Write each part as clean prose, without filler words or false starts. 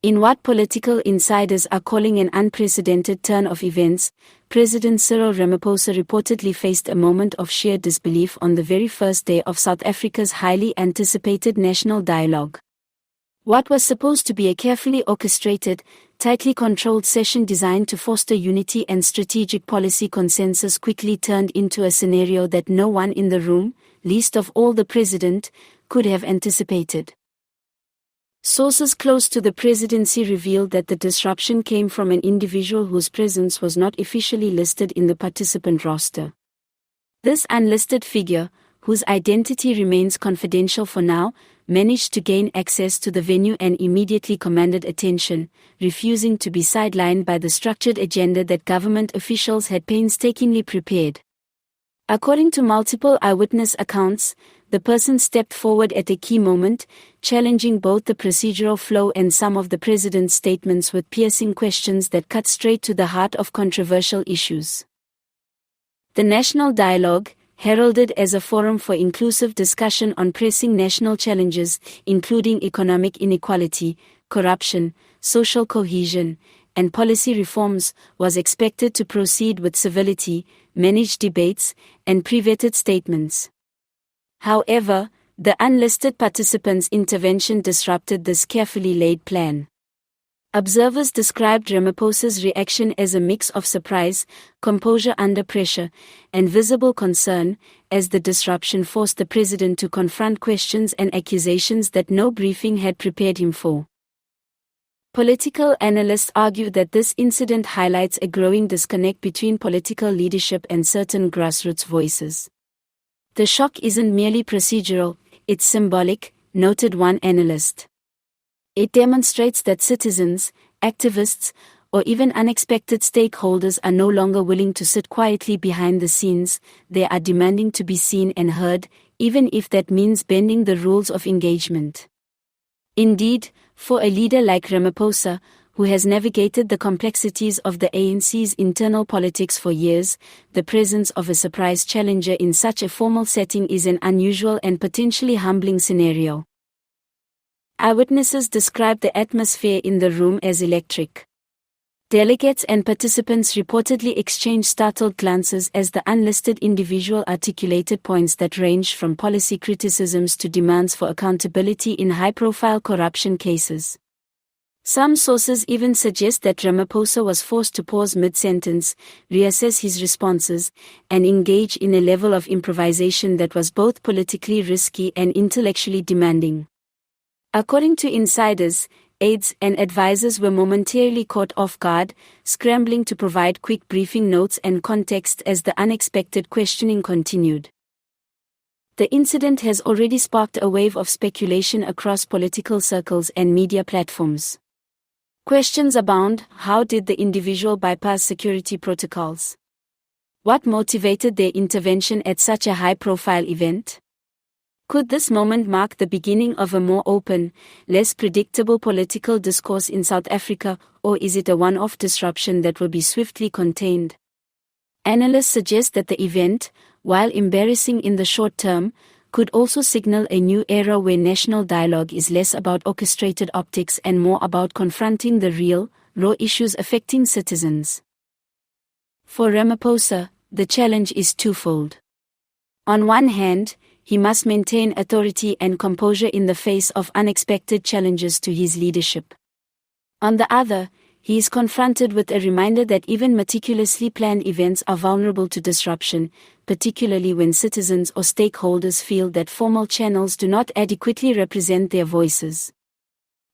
In what political insiders are calling an unprecedented turn of events, President Cyril Ramaphosa reportedly faced a moment of sheer disbelief on the very first day of South Africa's highly anticipated national dialogue. What was supposed to be a carefully orchestrated, tightly controlled session designed to foster unity and strategic policy consensus quickly turned into a scenario that no one in the room, least of all the president, could have anticipated. Sources close to the presidency revealed that the disruption came from an individual whose presence was not officially listed in the participant roster. This unlisted figure, whose identity remains confidential for now, managed to gain access to the venue and immediately commanded attention, refusing to be sidelined by the structured agenda that government officials had painstakingly prepared. According to multiple eyewitness accounts, the person stepped forward at a key moment, challenging both the procedural flow and some of the president's statements with piercing questions that cut straight to the heart of controversial issues. The national dialogue, heralded as a forum for inclusive discussion on pressing national challenges, including economic inequality, corruption, social cohesion, and policy reforms, was expected to proceed with civility, managed debates, and pre-vetted statements. However, the unlisted participants' intervention disrupted this carefully laid plan. Observers described Ramaphosa's reaction as a mix of surprise, composure under pressure, and visible concern, as the disruption forced the president to confront questions and accusations that no briefing had prepared him for. Political analysts argue that this incident highlights a growing disconnect between political leadership and certain grassroots voices. The shock isn't merely procedural, it's symbolic, noted one analyst. It demonstrates that citizens, activists, or even unexpected stakeholders are no longer willing to sit quietly behind the scenes. They are demanding to be seen and heard, even if that means bending the rules of engagement. Indeed, for a leader like Ramaphosa, who has navigated the complexities of the ANC's internal politics for years, the presence of a surprise challenger in such a formal setting is an unusual and potentially humbling scenario. Eyewitnesses described the atmosphere in the room as electric. Delegates and participants reportedly exchanged startled glances as the unlisted individual articulated points that ranged from policy criticisms to demands for accountability in high-profile corruption cases. Some sources even suggest that Ramaphosa was forced to pause mid-sentence, reassess his responses, and engage in a level of improvisation that was both politically risky and intellectually demanding. According to insiders, aides and advisors were momentarily caught off guard, scrambling to provide quick briefing notes and context as the unexpected questioning continued. The incident has already sparked a wave of speculation across political circles and media platforms. Questions abound: how did the individual bypass security protocols? What motivated their intervention at such a high-profile event? Could this moment mark the beginning of a more open, less predictable political discourse in South Africa, or is it a one-off disruption that will be swiftly contained? Analysts suggest that the event, while embarrassing in the short term, could also signal a new era where national dialogue is less about orchestrated optics and more about confronting the real, raw issues affecting citizens. For Ramaphosa, the challenge is twofold. On one hand, he must maintain authority and composure in the face of unexpected challenges to his leadership. On the other, he is confronted with a reminder that even meticulously planned events are vulnerable to disruption, particularly when citizens or stakeholders feel that formal channels do not adequately represent their voices.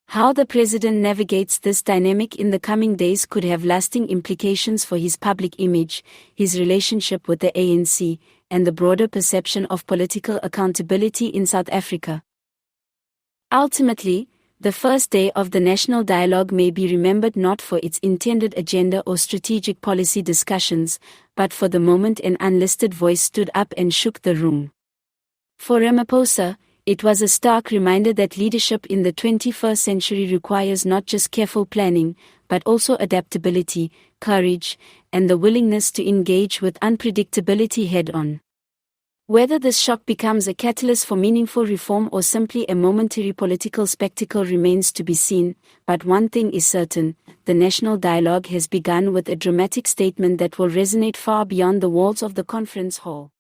How the president navigates this dynamic in the coming days could have lasting implications for his public image, his relationship with the ANC, and the broader perception of political accountability in South Africa. Ultimately, the first day of the national dialogue may be remembered not for its intended agenda or strategic policy discussions, but for the moment an unlisted voice stood up and shook the room. For Ramaphosa, it was a stark reminder that leadership in the 21st century requires not just careful planning, but also adaptability, courage, and the willingness to engage with unpredictability head-on. Whether this shock becomes a catalyst for meaningful reform or simply a momentary political spectacle remains to be seen, but one thing is certain: the national dialogue has begun with a dramatic statement that will resonate far beyond the walls of the conference hall.